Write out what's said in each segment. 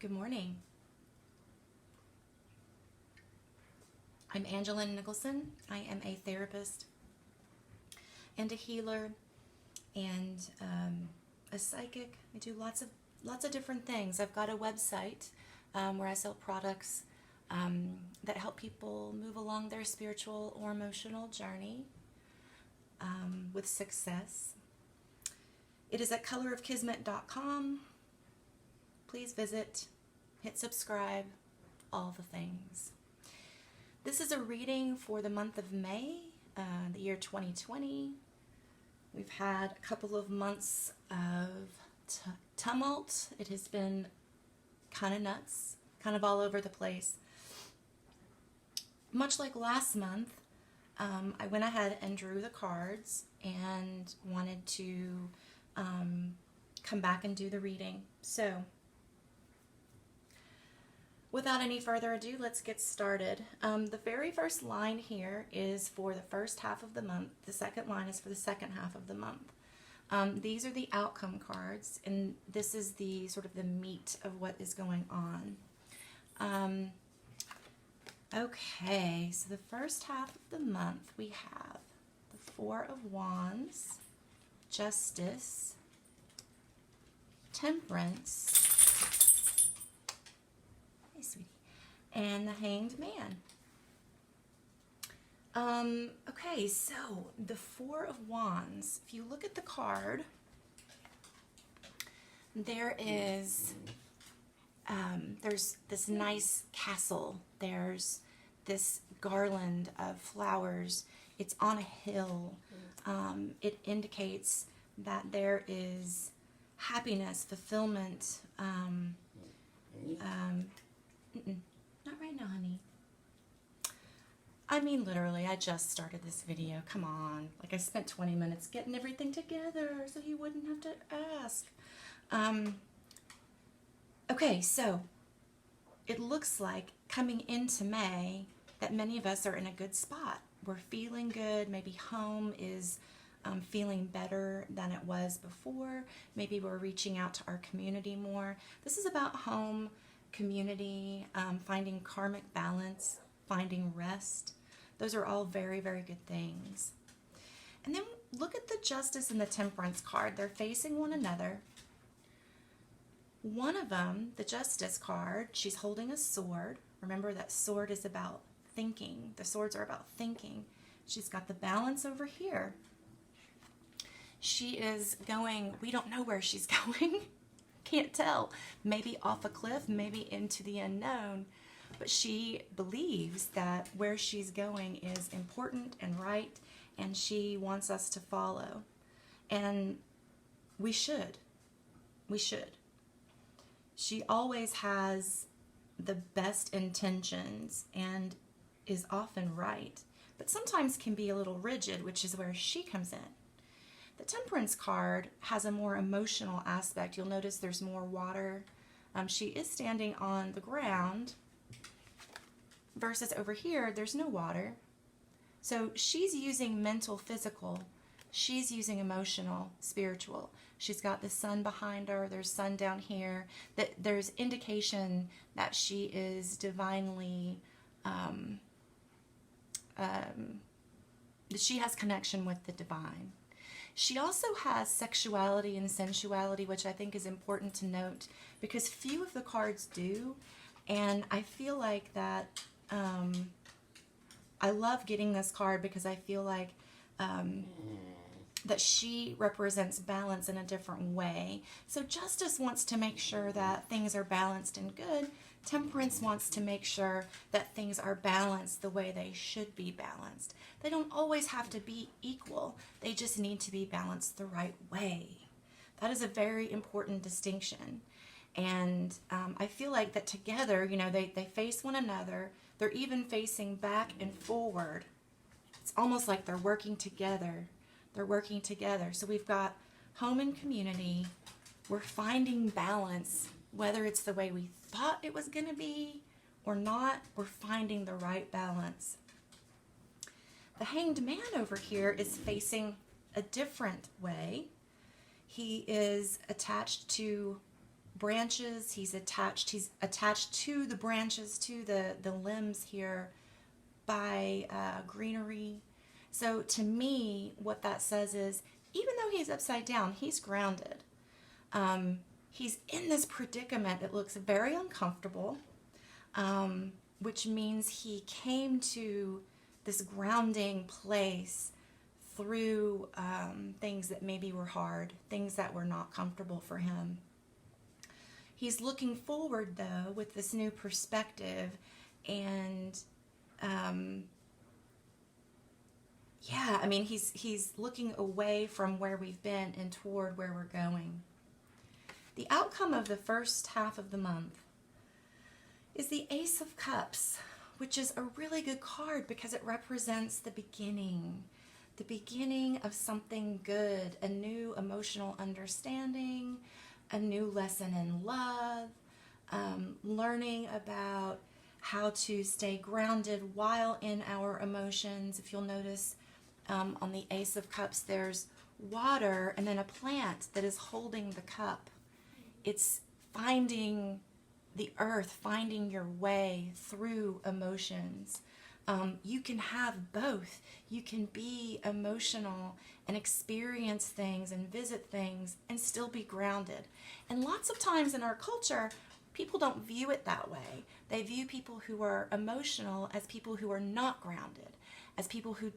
Good morning. I'm Angelyn Nicholson. I am a therapist and a healer and a psychic. I do lots of different things. I've got a website where I sell products that help people move along their spiritual or emotional journey with success. It is at colorofkismet.com. Please visit, hit subscribe, all the things. This is a reading for the month of May, the year 2020. We've had a couple of months of tumult. It has been kind of nuts, kind of all over the place. Much like last month, I went ahead and drew the cards and wanted to come back and do the reading. So, without any further ado, let's get started. The very first line here is for the first half of the month. The second line is for the second half of the month. These are the outcome cards, and this is the sort of the meat of what is going on. Okay, so the first half of the month we have the Four of Wands, Justice, Temperance, and the Hanged Man. Okay, so the Four of Wands, if you look at the card, there is, there's this nice castle, there's this garland of flowers, it's on a hill. It indicates that there is happiness, fulfillment, not right now, honey. I mean, literally, I just started this video. Come on. Like, I spent 20 minutes getting everything together so you wouldn't have to ask. Okay, so it looks like coming into May that many of us are in a good spot. We're feeling good. Maybe home is feeling better than it was before. Maybe we're reaching out to our community more. This is about home, community, finding karmic balance, finding rest. Those are all very, very good things. And then look at the Justice and the Temperance card. They're facing one another. One of them, the Justice card, she's holding a sword. Remember that sword is about thinking. The swords are about thinking. She's got the balance over here. She is going, we don't know where she's going. Can't tell. Maybe off a cliff, maybe into the unknown. But she believes that where she's going is important and right, and she wants us to follow. And we should. We should. She always has the best intentions and is often right, but sometimes can be a little rigid, which is where she comes in. The Temperance card has a more emotional aspect. You'll notice there's more water. She is standing on the ground versus over here, there's no water. So she's using mental, physical. She's using emotional, spiritual. She's got the sun behind her. There's sun down here. There's indication that she is divinely, that she has connection with the divine. She also has sexuality and sensuality, which I think is important to note because few of the cards do. And I feel like that I love getting this card because I feel like that she represents balance in a different way. So Justice wants to make sure that things are balanced and good. Temperance wants to make sure that things are balanced the way they should be balanced. They don't always have to be equal. They just need to be balanced the right way. That is a very important distinction. And I feel like that together, you know, they face one another. They're even facing back and forward. It's almost like they're working together. They're working together. So we've got home and community. We're finding balance, whether it's the way we thought it was going to be or not. We're finding the right balance. The Hanged Man over here is facing a different way. He is attached to branches. He's attached to the branches, to the limbs here by greenery. So to me, what that says is, even though he's upside down, he's grounded. He's in this predicament that looks very uncomfortable, which means he came to this grounding place through things that maybe were hard, things that were not comfortable for him. He's looking forward, though, with this new perspective, and he's looking away from where we've been and toward where we're going. The outcome of the first half of the month is the Ace of Cups, which is a really good card because it represents the beginning of something good, a new emotional understanding, a new lesson in love, learning about how to stay grounded while in our emotions. If you'll notice on the Ace of Cups, there's water and then a plant that is holding the cup. It's finding the earth, finding your way through emotions. You can have both. You can be emotional and experience things and visit things and still be grounded. And lots of times in our culture, people don't view it that way. They view people who are emotional as people who are not grounded, as people who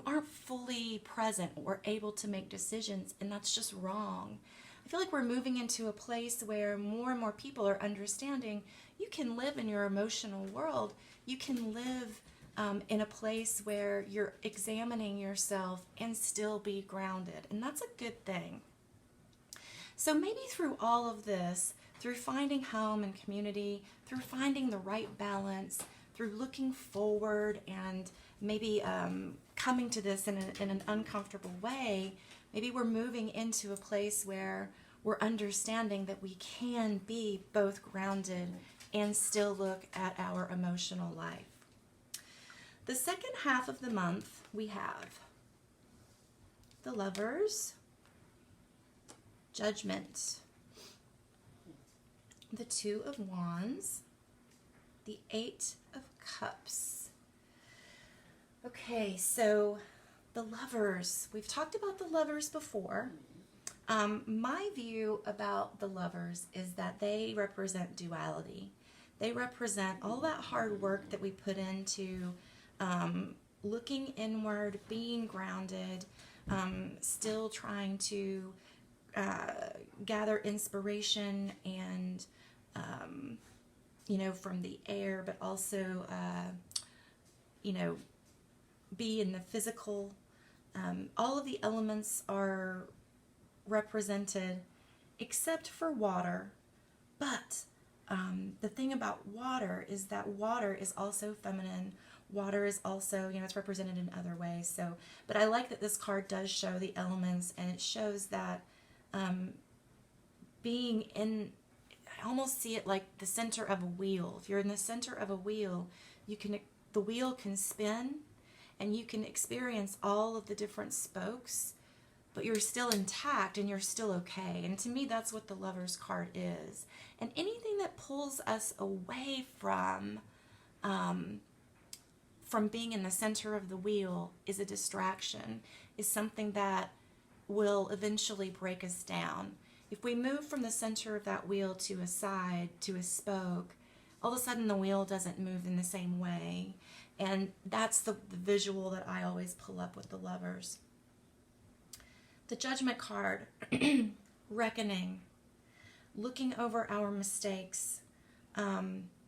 aren't fully present or able to make decisions, and that's just wrong. I feel like we're moving into a place where more and more people are understanding you can live in your emotional world. You can live in a place where you're examining yourself and still be grounded, and that's a good thing. So maybe through all of this, through finding home and community, through finding the right balance, through looking forward and maybe coming to this in an uncomfortable way, maybe we're moving into a place where we're understanding that we can be both grounded and still look at our emotional life. The second half of the month, we have the Lovers, Judgment, the Two of Wands, the Eight of Cups. Okay, so the Lovers. We've talked about the Lovers before. My view about the Lovers is that they represent duality. They represent all that hard work that we put into looking inward, being grounded, still trying to gather inspiration and, from the air, but also, be in the physical. All of the elements are represented except for water, but the thing about water is that water is also feminine. Water is also, it's represented in other ways. So, but I like that this card does show the elements, and it shows that being in, I almost see it like the center of a wheel. If you're in the center of a wheel, the wheel can spin, and you can experience all of the different spokes, but you're still intact and you're still okay. And to me, that's what the Lovers card is. And anything that pulls us away from being in the center of the wheel is a distraction, is something that will eventually break us down. If we move from the center of that wheel to a side, to a spoke, all of a sudden the wheel doesn't move in the same way. And that's the visual that I always pull up with the Lovers. The Judgment card, reckoning, looking over our mistakes,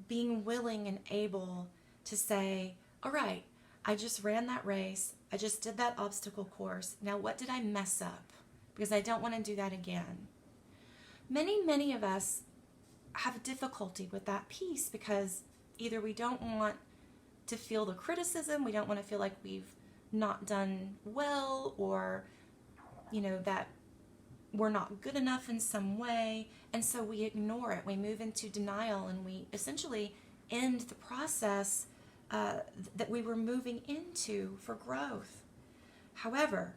being willing and able to say, all right, I just ran that race. I just did that obstacle course. Now what did I mess up? Because I don't want to do that again. Many of us have difficulty with that piece because either we don't want to feel the criticism, we don't want to feel like we've not done well, or that we're not good enough in some way, and so we ignore it. We move into denial, and we essentially end the process that we were moving into for growth. However,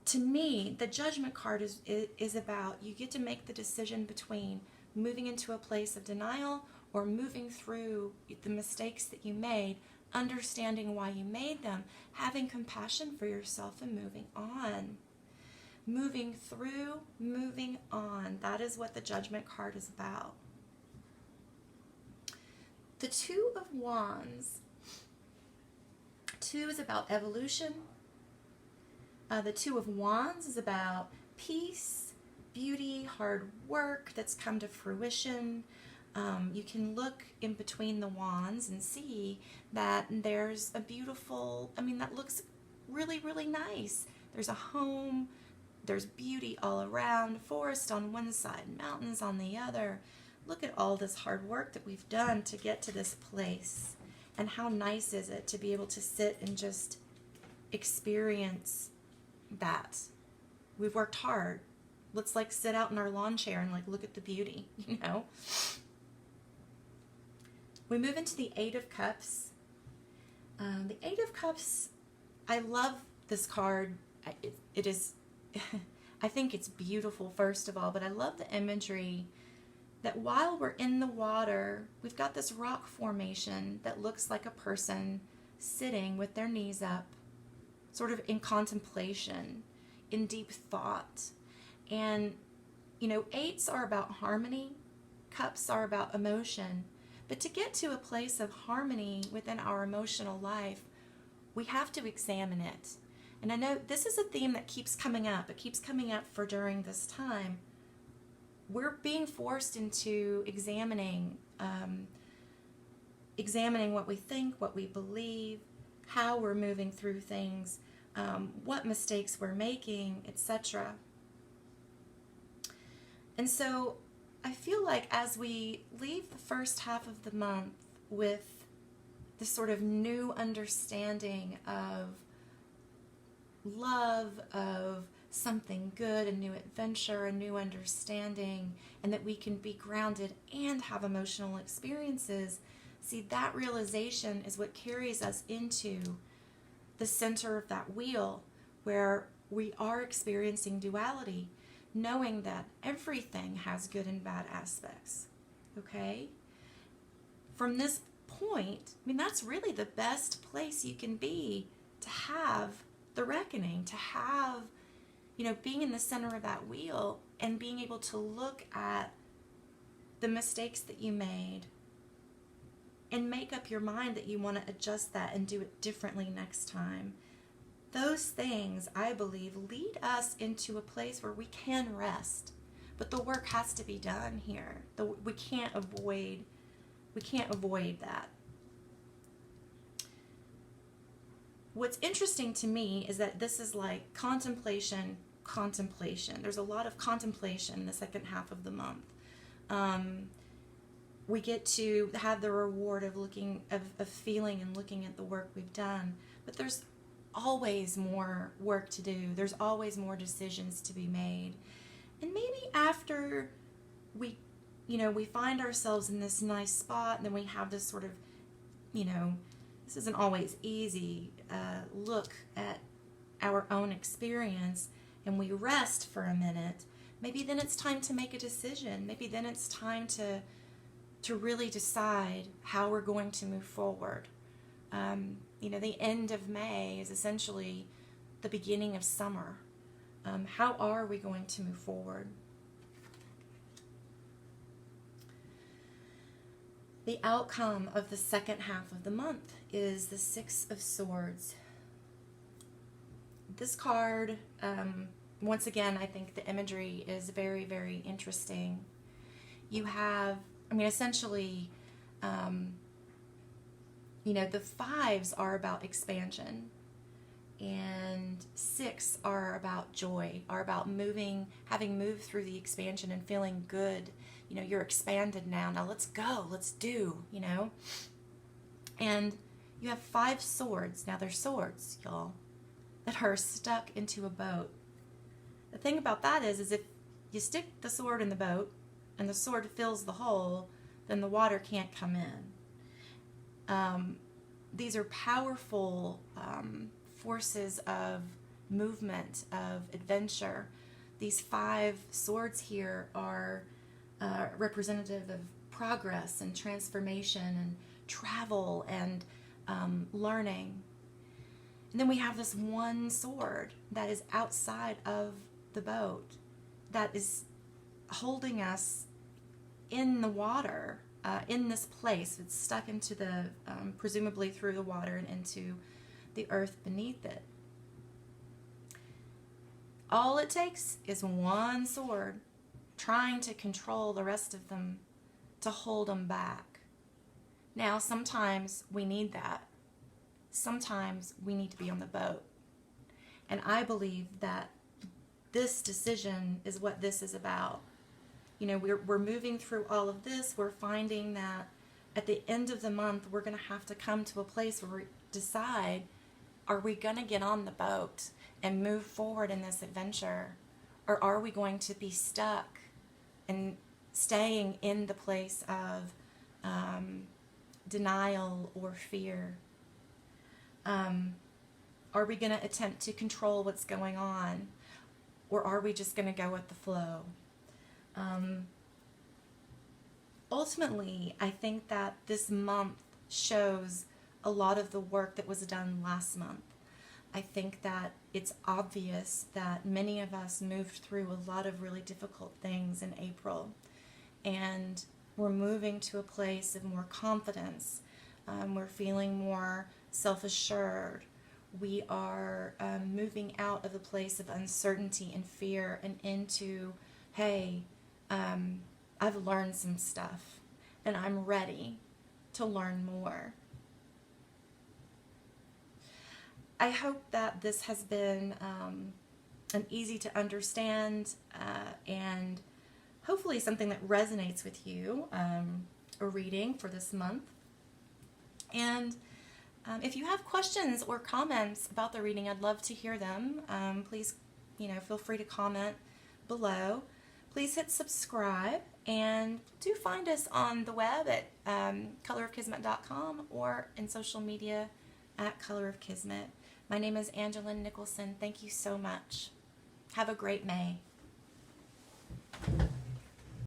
to me, the Judgment card is about, you get to make the decision between moving into a place of denial or moving through the mistakes that you made, understanding why you made them, having compassion for yourself, and moving on. Moving through, moving on. That is what the Judgment card is about. The Two of Wands. Two is about evolution. The Two of Wands is about peace, beauty, hard work that's come to fruition. You can look in between the wands and see that there's a beautiful, that looks really, really nice. There's a home, there's beauty all around, forest on one side, mountains on the other. Look at all this hard work that we've done to get to this place. And how nice is it to be able to sit and just experience that. We've worked hard. Let's sit out in our lawn chair and look at the beauty, We move into the Eight of Cups. The Eight of Cups, I love this card. It is, I think it's beautiful, first of all, but I love the imagery that while we're in the water, we've got this rock formation that looks like a person sitting with their knees up, sort of in contemplation, in deep thought. And, eights are about harmony, cups are about emotion. But to get to a place of harmony within our emotional life, we have to examine it. And I know this is a theme that keeps coming up. It keeps coming up for during this time. We're being forced into examining what we think, what we believe, how we're moving through things, what mistakes we're making, etc. And so I feel like as we leave the first half of the month with this sort of new understanding of love, of something good, a new adventure, a new understanding, and that we can be grounded and have emotional experiences, see, that realization is what carries us into the center of that wheel where we are experiencing duality, knowing that everything has good and bad aspects, okay? From this point, that's really the best place you can be to have the reckoning, to have, being in the center of that wheel and being able to look at the mistakes that you made and make up your mind that you want to adjust that and do it differently next time. Those things, I believe, lead us into a place where we can rest. But the work has to be done here. We can't avoid that. What's interesting to me is that this is like contemplation. There's a lot of contemplation in the second half of the month. We get to have the reward of feeling and looking at the work we've done. But there's always more work to do. There's always more decisions to be made. And maybe after we find ourselves in this nice spot, and then we have this sort of, this isn't always easy, look at our own experience, and we rest for a minute, maybe then it's time to make a decision. Maybe then it's time to really decide how we're going to move forward. The end of May is essentially the beginning of summer. How are we going to move forward? The outcome of the second half of the month is the Six of Swords. This card, once again, I think the imagery is very, very interesting. You have, essentially, the fives are about expansion, and six are about joy, are about having moved through the expansion and feeling good. You're expanded now. Now let's go. Let's do, And you have five swords. Now they're swords, y'all, that are stuck into a boat. The thing about that is if you stick the sword in the boat and the sword fills the hole, then the water can't come in. These are powerful forces of movement, of adventure. These 5 swords here are representative of progress and transformation and travel and learning. And then we have this one sword that is outside of the boat that is holding us in the water, in this place. It's stuck into the, presumably through the water and into the earth beneath it. All it takes is one sword trying to control the rest of them, to hold them back. Now, sometimes we need that. Sometimes we need to be on the boat. And I believe that this decision is what this is about. You know, we're moving through all of this. We're finding that at the end of the month, we're going to have to come to a place where we decide, are we going to get on the boat and move forward in this adventure? Or are we going to be stuck and staying in the place of denial or fear? Are we going to attempt to control what's going on? Or are we just going to go with the flow? Ultimately, I think that this month shows a lot of the work that was done last month. I think that it's obvious that many of us moved through a lot of really difficult things in April, and we're moving to a place of more confidence. We're feeling more self-assured. We are moving out of the place of uncertainty and fear and into, hey, I've learned some stuff and I'm ready to learn more. I hope that this has been an easy to understand and hopefully something that resonates with you, a reading for this month. And if you have questions or comments about the reading, I'd love to hear them. Please, feel free to comment below. Please hit subscribe, and do find us on the web at colorofkismet.com or in social media at Color of Kismet. My name is Angelyn Nicholson. Thank you so much. Have a great May.